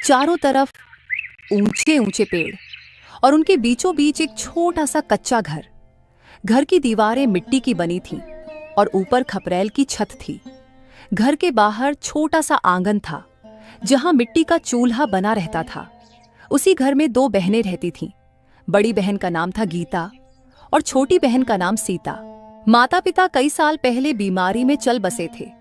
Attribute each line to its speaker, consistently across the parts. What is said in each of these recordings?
Speaker 1: चारों तरफ ऊंचे ऊंचे पेड़ और उनके बीचों बीच एक छोटा सा कच्चा घर। घर की दीवारें मिट्टी की बनी थीं और ऊपर खपरेल की छत थी। घर के बाहर छोटा सा आंगन था जहां मिट्टी का चूल्हा बना रहता था। उसी घर में दो बहनें रहती थीं। बड़ी बहन का नाम था गीता और छोटी बहन का नाम सीता। माता पिता कई साल पहले बीमारी में चल बसे थे।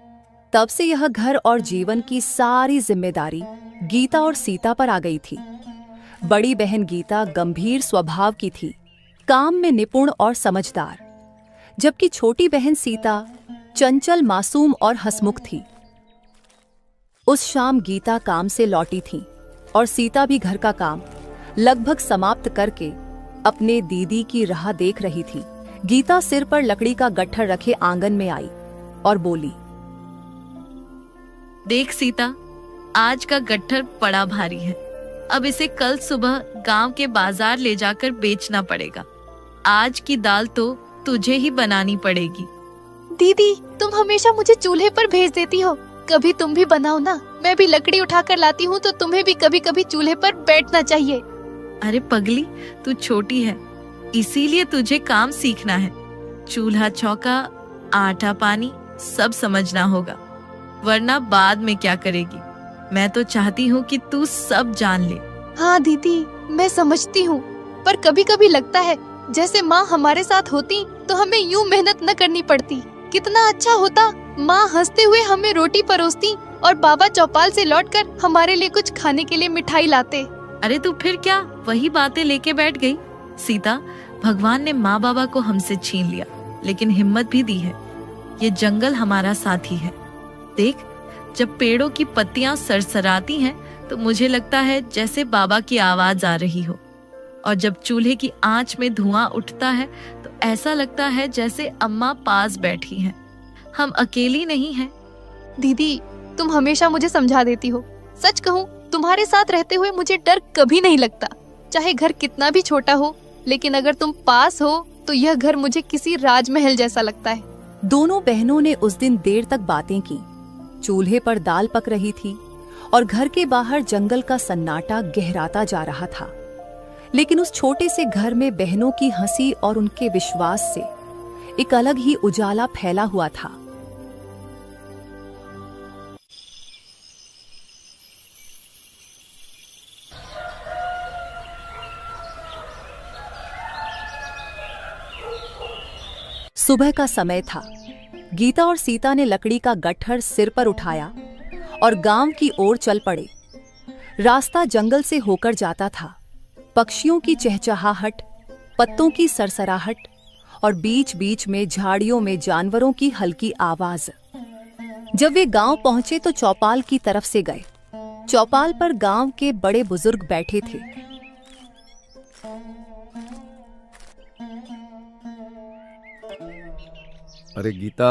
Speaker 1: तब से यह घर और जीवन की सारी जिम्मेदारी गीता और सीता पर आ गई थी। बड़ी बहन गीता गंभीर स्वभाव की थी, काम में निपुण और समझदार, जबकि छोटी बहन सीता चंचल, मासूम और हंसमुख थी। उस शाम गीता काम से लौटी थी और सीता भी घर का काम लगभग समाप्त करके अपने दीदी की राह देख रही थी। गीता सिर पर लकड़ी का गट्ठर रखे आंगन में आई और बोली,
Speaker 2: देख सीता, आज का गट्ठर बड़ा भारी है। अब इसे कल सुबह गांव के बाजार ले जाकर बेचना पड़ेगा। आज की दाल तो तुझे ही बनानी पड़ेगी।
Speaker 3: दीदी, तुम हमेशा मुझे चूल्हे पर भेज देती हो, कभी तुम भी बनाओ ना। मैं भी लकड़ी उठाकर लाती हूँ तो तुम्हें भी कभी कभी चूल्हे पर बैठना चाहिए।
Speaker 2: अरे पगली, तू छोटी है, इसीलिए तुझे काम सीखना है। चूल्हा चौका, आटा पानी सब समझना होगा, वरना बाद में क्या करेगी। मैं तो चाहती हूँ कि तू सब जान ले।
Speaker 3: हाँ दीदी, मैं समझती हूँ, पर कभी कभी लगता है जैसे माँ हमारे साथ होती तो हमें यूँ मेहनत न करनी पड़ती। कितना अच्छा होता, माँ हंसते हुए हमें रोटी परोसती और बाबा चौपाल से लौटकर हमारे लिए कुछ खाने के लिए मिठाई लाते।
Speaker 2: अरे तू फिर क्या वही बातें लेके बैठ गई? सीता, भगवान ने माँ बाबा को हमसे छीन लिया, लेकिन हिम्मत भी दी है। ये जंगल हमारा साथी है। देख, जब पेड़ों की पत्तियां सरसराती हैं तो मुझे लगता है जैसे बाबा की आवाज आ रही हो, और जब चूल्हे की आंच में धुआं उठता है तो ऐसा लगता है जैसे अम्मा पास बैठी हैं। हम अकेली नहीं हैं।
Speaker 3: दीदी, तुम हमेशा मुझे समझा देती हो। सच कहूँ, तुम्हारे साथ रहते हुए मुझे डर कभी नहीं लगता। चाहे घर कितना भी छोटा हो, लेकिन अगर तुम पास हो तो यह घर मुझे किसी राजमहल जैसा लगता है।
Speaker 1: दोनों बहनों ने उस दिन देर तक बातें की। चूल्हे पर दाल पक रही थी और घर के बाहर जंगल का सन्नाटा गहराता जा रहा था। लेकिन उस छोटे से घर में बहनों की हंसी और उनके विश्वास से एक अलग ही उजाला फैला हुआ था। सुबह का समय था। गीता और सीता ने लकड़ी का गट्ठर सिर पर उठाया और गांव की ओर चल पड़े। रास्ता जंगल से होकर जाता था। पक्षियों की चहचहाहट, पत्तों की सरसराहट और बीच बीच में झाड़ियों में जानवरों की हल्की आवाज। जब वे गांव पहुंचे तो चौपाल की तरफ से गए। चौपाल पर गांव के बड़े बुजुर्ग बैठे थे।
Speaker 4: अरे गीता,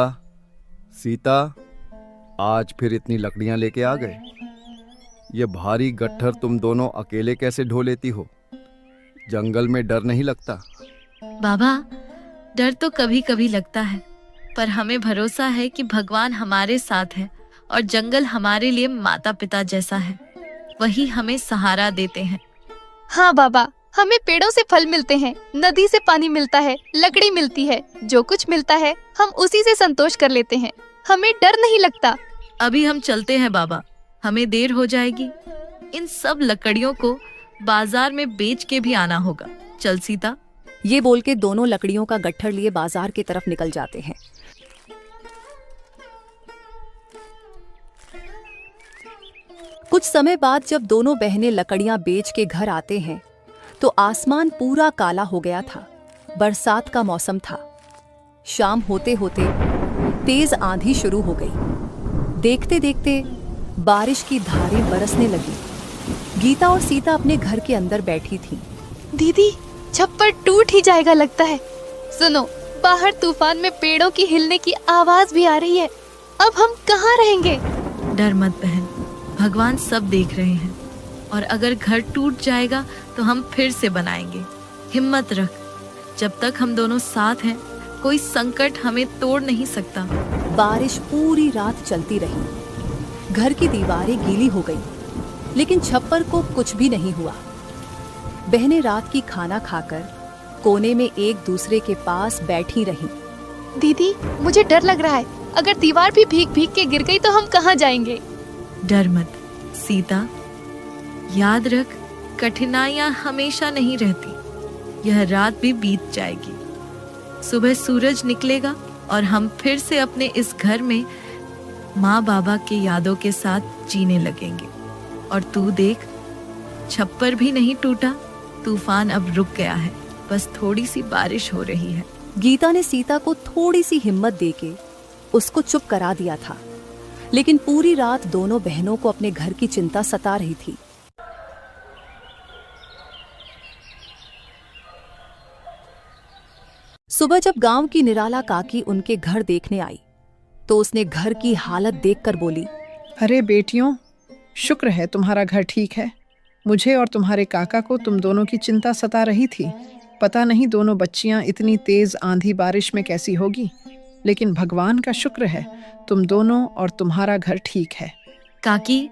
Speaker 4: सीता, आज फिर इतनी लकड़ियां लेके आ गए। ये भारी गट्ठर तुम दोनों अकेले कैसे ढो लेती हो? जंगल में डर नहीं लगता?
Speaker 2: बाबा, डर तो कभी कभी लगता है, पर हमें भरोसा है कि भगवान हमारे साथ है और जंगल हमारे लिए माता पिता जैसा है। वही हमें सहारा देते हैं।
Speaker 3: हाँ बाबा, हमें पेड़ों से फल मिलते हैं, नदी से पानी मिलता है, लकड़ी मिलती है। जो कुछ मिलता है हम उसी से संतोष कर लेते हैं। हमें डर नहीं लगता।
Speaker 2: अभी हम चलते हैं बाबा, हमें देर हो जाएगी। इन सब लकड़ियों को बाजार में बेच के भी आना होगा। चल सीता।
Speaker 1: ये बोल के दोनों लकड़ियों का गट्ठर लिए बाजार की तरफ निकल जाते हैं। कुछ समय बाद जब दोनों बहनें लकड़ियां बेच के घर आते हैं तो आसमान पूरा काला हो गया था। बरसात का मौसम था। शाम होते होते तेज आंधी शुरू हो गई। देखते देखते बारिश की धारें बरसने लगी। गीता और सीता अपने घर के अंदर बैठी थीं।
Speaker 3: दीदी, छप्पर टूट ही जाएगा लगता है। सुनो, बाहर तूफान में पेड़ों की हिलने की आवाज भी आ रही है। अब हम कहाँ रहेंगे?
Speaker 2: डर मत बहन, भगवान सब देख रहे हैं, और अगर घर टूट जाएगा तो हम फिर से बनाएंगे। हिम्मत रख, जब तक हम दोनों साथ हैं कोई संकट हमें तोड़ नहीं सकता।
Speaker 1: बारिश पूरी रात चलती रही। घर की दीवारें गीली हो गई। लेकिन छप्पर को कुछ भी नहीं हुआ। बहनें रात की खाना खाकर कोने में एक दूसरे के पास बैठी रहीं।
Speaker 3: दीदी, मुझे डर लग रहा है। अगर दीवार भी भीग भीग के गिर गई तो हम कहाँ जाएंगे?
Speaker 2: डर मत सीता, याद रख, कठिनाइयां हमेशा नहीं रहती। यह रात भी बीत जाएगी। सुबह सूरज निकलेगा और हम फिर से अपने इस घर में माँ बाबा के यादों के साथ जीने लगेंगे। और तू देख, छप्पर भी नहीं टूटा, तूफान अब रुक गया है, बस थोड़ी सी बारिश हो रही है।
Speaker 1: गीता ने सीता को थोड़ी सी हिम्मत देके उसको चुप करा दिया था, लेकिन पूरी रात दोनों बहनों को अपने घर की चिंता सता रही थी। सुबह जब गांव की निराला काकी उनके घर देखने आई तो उसने घर की हालत देखकर बोली,
Speaker 5: अरे बेटियों, शुक्र है तुम्हारा घर ठीक है। मुझे और तुम्हारे काका को तुम दोनों की चिंता सता रही थी। पता नहीं दोनों बच्चियां इतनी तेज आंधी बारिश में कैसी होगी, लेकिन भगवान का शुक्र है तुम दोनों और तुम्हारा घर ठीक है।
Speaker 2: काकी,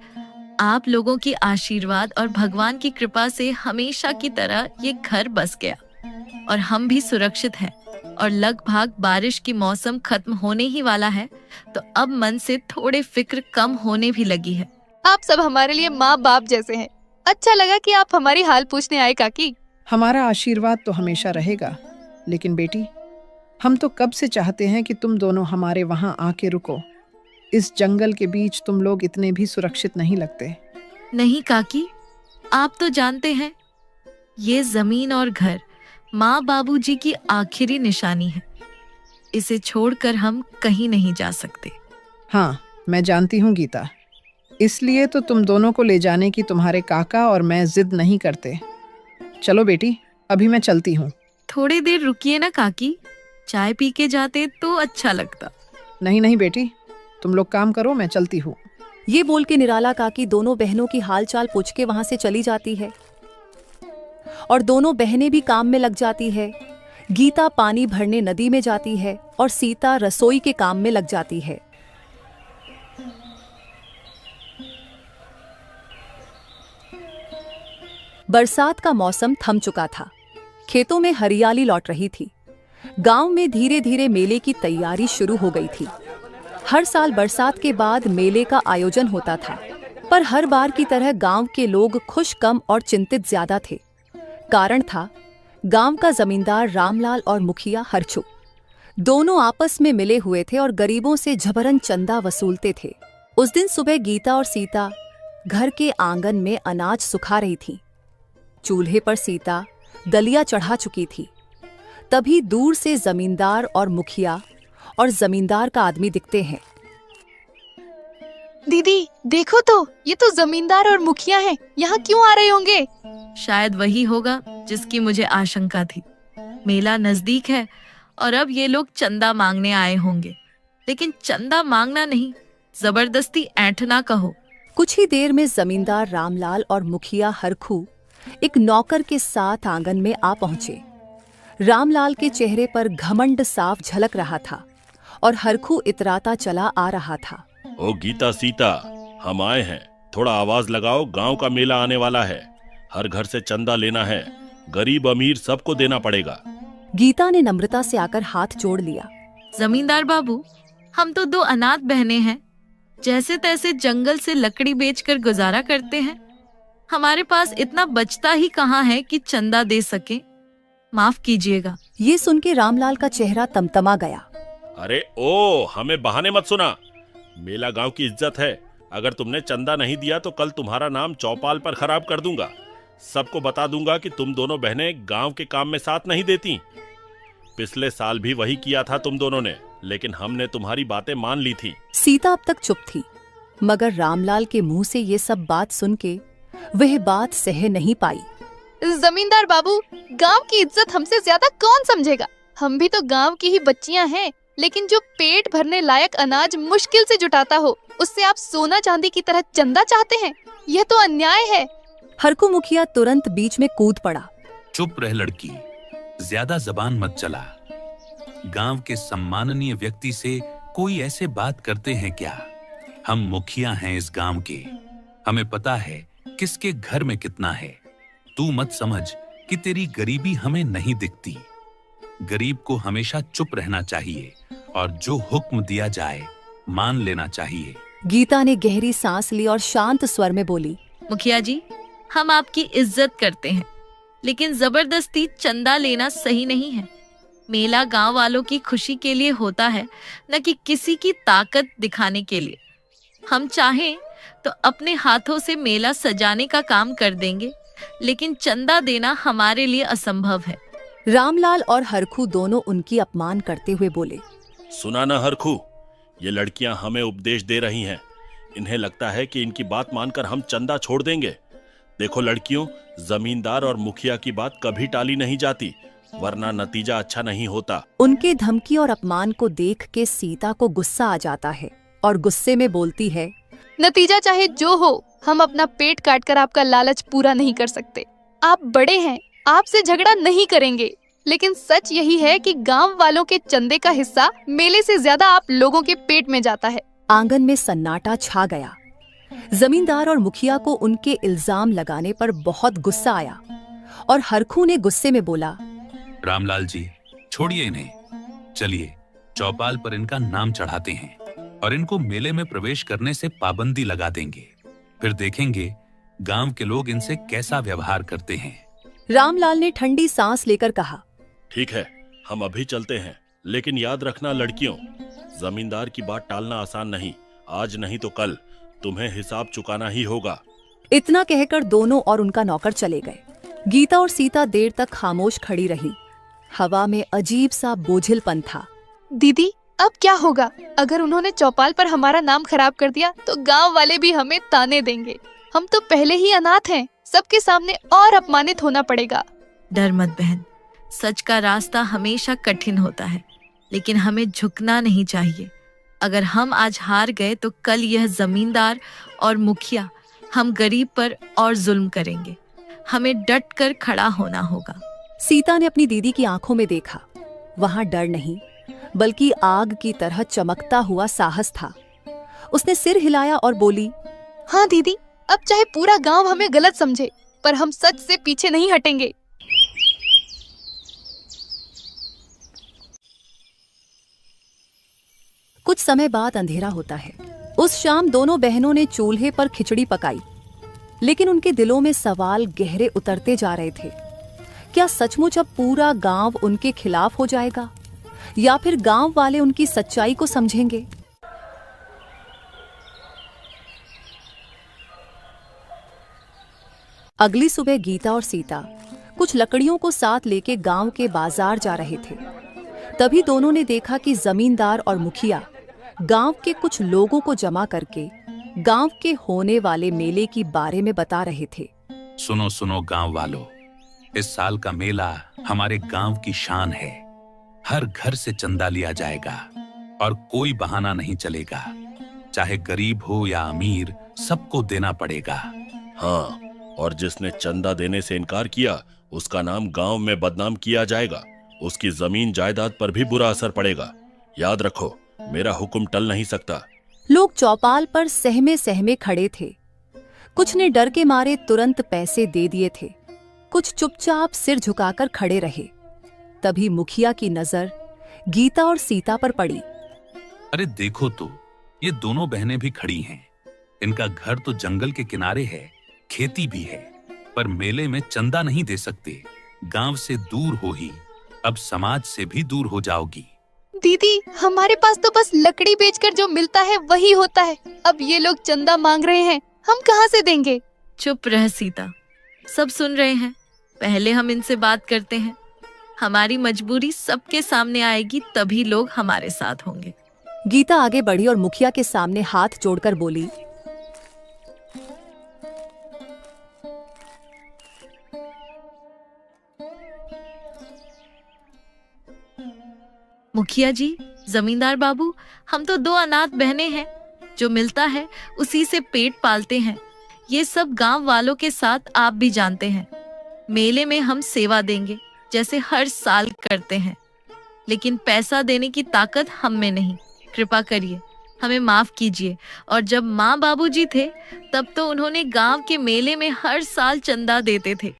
Speaker 2: आप लोगों की आशीर्वाद और भगवान की कृपा से हमेशा की तरह ये घर बस गया और हम भी सुरक्षित हैं। और लगभग बारिश की मौसम खत्म होने ही वाला है, तो अब मन से थोड़े फिक्र कम होने भी लगी है।
Speaker 3: आप सब हमारे लिए माँ बाप जैसे हैं। अच्छा लगा कि आप हमारी हाल पूछने आए काकी।
Speaker 5: हमारा आशीर्वाद तो हमेशा रहेगा, लेकिन बेटी, हम तो कब से चाहते हैं कि तुम दोनों हमारे वहां आके रुको। इस जंगल के बीच तुम लोग इतने भी सुरक्षित नहीं लगते।
Speaker 2: नहीं काकी, आप तो जानते हैं, ये जमीन और घर माँ बाबूजी की आखिरी निशानी है। इसे छोड़कर हम कहीं नहीं जा सकते।
Speaker 5: हाँ, मैं जानती हूँ गीता, इसलिए तो तुम दोनों को ले जाने की तुम्हारे काका और मैं जिद नहीं करते। चलो बेटी, अभी मैं चलती हूँ।
Speaker 2: थोड़ी देर रुकिए ना काकी, चाय पी के जाते तो अच्छा लगता।
Speaker 5: नहीं नहीं बेटी, तुम लोग काम करो, मैं चलती हूँ।
Speaker 1: ये बोल के निराला काकी दोनों बहनों की हालचाल पूछ के वहां से चली जाती है और दोनों बहनें भी काम में लग जाती है। गीता पानी भरने नदी में जाती है और सीता रसोई के काम में लग जाती है। बरसात का मौसम थम चुका था। खेतों में हरियाली लौट रही थी। गांव में धीरे धीरे मेले की तैयारी शुरू हो गई थी। हर साल बरसात के बाद मेले का आयोजन होता था, पर हर बार की तरह गांव के लोग खुश कम और चिंतित ज्यादा थे। कारण था, गांव का जमींदार रामलाल और मुखिया हरछू दोनों आपस में मिले हुए थे और गरीबों से झबरन चंदा वसूलते थे। उस दिन सुबह गीता और सीता घर के आंगन में अनाज सुखा रही थीं। चूल्हे पर सीता दलिया चढ़ा चुकी थी। तभी दूर से जमींदार और मुखिया और जमींदार का आदमी दिखते हैं।
Speaker 3: दीदी देखो तो, ये तो जमींदार और मुखिया हैं। यहाँ क्यों आ रहे होंगे?
Speaker 2: शायद वही होगा जिसकी मुझे आशंका थी। मेला नजदीक है और अब ये लोग चंदा मांगने आए होंगे, लेकिन चंदा मांगना नहीं, जबरदस्ती ऐंठना कहो।
Speaker 1: कुछ ही देर में जमींदार रामलाल और मुखिया हरखू एक नौकर के साथ आंगन में आ पहुंचे। रामलाल के चेहरे पर घमंड साफ झलक रहा था और हरखू इतराता चला आ रहा था।
Speaker 6: ओ गीता, सीता, हम आए हैं, थोड़ा आवाज लगाओ, गांव का मेला आने वाला है। हर घर से चंदा लेना है, गरीब अमीर सबको देना पड़ेगा।
Speaker 1: गीता ने नम्रता से आकर हाथ जोड़ लिया।
Speaker 2: जमींदार बाबू, हम तो दो अनाथ बहनें हैं, जैसे तैसे जंगल से लकड़ी बेचकर गुजारा करते हैं। हमारे पास इतना बचता ही कहाँ है कि चंदा दे सके। माफ कीजिएगा।
Speaker 1: ये सुन के रामलाल का चेहरा तमतमा गया।
Speaker 6: अरे ओ, हमें बहाने मत सुना। मेला गांव की इज्जत है। अगर तुमने चंदा नहीं दिया तो कल तुम्हारा नाम चौपाल पर खराब कर दूंगा। सबको बता दूंगा कि तुम दोनों बहनें गांव के काम में साथ नहीं देती। पिछले साल भी वही किया था तुम दोनों ने, लेकिन हमने तुम्हारी बातें मान ली थी।
Speaker 1: सीता अब तक चुप थी, मगर रामलाल के मुंह से ये सब बात सुन के वह बात सह नहीं पाई।
Speaker 3: जमींदार बाबू, गांव की इज्जत हमसे ज्यादा कौन समझेगा? हम भी तो गांव की ही बच्चियां हैं, लेकिन जो पेट भरने लायक अनाज मुश्किल से जुटाता हो, उससे आप सोना चांदी की तरह चंदा चाहते हैं? यह तो अन्याय है।
Speaker 1: हरखू मुखिया तुरंत बीच में कूद पड़ा।
Speaker 7: चुप रह लड़की, ज्यादा जबान मत चला। गांव के सम्माननीय व्यक्ति से कोई ऐसे बात करते हैं क्या? हम मुखिया हैं इस गांव के। हमें पता है किसके घर में कितना है। तू मत समझ कि तेरी गरीबी हमें नहीं दिखती। गरीब को हमेशा चुप रहना चाहिए और जो हुक्म दिया जाए मान लेना चाहिए।
Speaker 1: गीता ने गहरी सांस ली और शांत स्वर में बोली,
Speaker 2: मुखिया जी, हम आपकी इज्जत करते हैं, लेकिन जबरदस्ती चंदा लेना सही नहीं है। मेला गांव वालों की खुशी के लिए होता है, न कि किसी की ताकत दिखाने के लिए। हम चाहें तो अपने हाथों से मेला सजाने का काम कर देंगे, लेकिन चंदा देना हमारे लिए असंभव है।
Speaker 1: रामलाल और हरखू दोनों उनकी अपमान करते हुए बोले,
Speaker 6: सुना ना हरखू, ये लड़कियां हमें उपदेश दे रही हैं। इन्हें लगता है कि इनकी बात मानकर हम चंदा छोड़ देंगे। देखो लड़कियों, जमींदार और मुखिया की बात कभी टाली नहीं जाती, वरना नतीजा अच्छा नहीं होता।
Speaker 1: उनके धमकी और अपमान को देख के सीता को गुस्सा आ जाता है और गुस्से में बोलती है,
Speaker 3: नतीजा चाहे जो हो, हम अपना पेट काटकर आपका लालच पूरा नहीं कर सकते। आप बड़े हैं, आपसे झगड़ा नहीं करेंगे, लेकिन सच यही है कि गांव वालों के चंदे का हिस्सा मेले से ज्यादा आप लोगों के पेट में जाता है।
Speaker 1: आंगन में सन्नाटा छा गया। जमींदार और मुखिया को उनके इल्जाम लगाने पर बहुत गुस्सा आया और हरखू ने गुस्से में बोला,
Speaker 7: रामलाल जी, छोड़िए इन्हें, चलिए चौपाल पर इनका नाम चढ़ाते हैं और इनको मेले में प्रवेश करने से पाबंदी लगा देंगे। फिर देखेंगे गांव के लोग इनसे कैसा व्यवहार करते हैं।
Speaker 1: रामलाल ने ठंडी सांस लेकर कहा,
Speaker 6: ठीक है, हम अभी चलते हैं, लेकिन याद रखना लड़कियों, जमींदार की बात टालना आसान नहीं। आज नहीं तो कल तुम्हें हिसाब चुकाना ही होगा।
Speaker 1: इतना कहकर दोनों और उनका नौकर चले गए। गीता और सीता देर तक खामोश खड़ी रही। हवा में अजीब सा बोझिलपन था।
Speaker 3: दीदी, अब क्या होगा? अगर उन्होंने चौपाल पर हमारा नाम खराब कर दिया तो गांव वाले भी हमें ताने देंगे। हम तो पहले ही अनाथ हैं, सबके सामने और अपमानित होना पड़ेगा।
Speaker 2: डर मत बहन, सच का रास्ता हमेशा कठिन होता है, लेकिन हमें झुकना नहीं चाहिए। अगर हम आज हार गए तो कल यह जमींदार और मुखिया हम गरीब पर और जुल्म करेंगे। हमें डट कर खड़ा होना होगा।
Speaker 1: सीता ने अपनी दीदी की आंखों में देखा। वहां डर नहीं, बल्कि आग की तरह चमकता हुआ साहस था। उसने सिर हिलाया और बोली,
Speaker 3: हाँ दीदी, अब चाहे पूरा गांव हमें गलत समझे, पर हम सच से पीछे नहीं हटेंगे।
Speaker 1: कुछ समय बाद अंधेरा होता है। उस शाम दोनों बहनों ने चूल्हे पर खिचड़ी पकाई, लेकिन उनके दिलों में सवाल गहरे उतरते जा रहे थे। क्या सचमुच अब पूरा गांव उनके खिलाफ हो जाएगा, या फिर गांव वाले उनकी सच्चाई को समझेंगे? अगली सुबह गीता और सीता कुछ लकड़ियों को साथ लेके गांव के बाजार जा रहे थे। तभी दोनों ने देखा कि जमींदार और मुखिया गांव के कुछ लोगों को जमा करके गांव के होने वाले मेले की बारे में बता रहे थे।
Speaker 7: सुनो सुनो गांव वालों, इस साल का मेला हमारे गांव की शान है। हर घर से चंदा लिया जाएगा और कोई बहाना नहीं चलेगा। चाहे गरीब हो या अमीर, सबको देना पड़ेगा।
Speaker 6: हाँ, और जिसने चंदा देने से इनकार किया उसका नाम गांव में बदनाम किया जाएगा। उसकी जमीन जायदाद पर भी बुरा असर पड़ेगा। याद रखो, मेरा हुक्म टल नहीं सकता।
Speaker 1: लोग चौपाल पर सहमे सहमे खड़े थे। कुछ ने डर के मारे तुरंत पैसे दे दिए थे, कुछ चुपचाप सिर झुकाकर खड़े रहे। तभी मुखिया की नजर गीता और सीता पर पड़ी।
Speaker 7: अरे देखो तो, ये दोनों बहनें भी खड़ी हैं। इनका घर तो जंगल के किनारे है, खेती भी है, पर मेले में चंदा नहीं दे सकते। गांव से दूर हो ही, अब समाज से भी दूर हो जाओगी।
Speaker 3: दीदी, हमारे पास तो बस लकड़ी बेचकर जो मिलता है वही होता है। अब ये लोग चंदा मांग रहे हैं, हम कहाँ से देंगे?
Speaker 2: चुप रह सीता, सब सुन रहे हैं। पहले हम इनसे बात करते हैं। हमारी मजबूरी सबके सामने आएगी, तभी लोग हमारे साथ होंगे।
Speaker 1: गीता आगे बढ़ी और मुखिया के सामने हाथ जोड़कर बोली,
Speaker 2: मुखिया जी, जमींदार बाबू, हम तो दो अनाथ बहनें हैं। जो मिलता है उसी से पेट पालते हैं। ये सब गांव वालों के साथ आप भी जानते हैं। मेले में हम सेवा देंगे जैसे हर साल करते हैं, लेकिन पैसा देने की ताकत हम में नहीं। कृपा करिए, हमें माफ कीजिए। और जब माँ बाबूजी थे तब तो उन्होंने गांव के मेले में हर साल चंदा देते थे।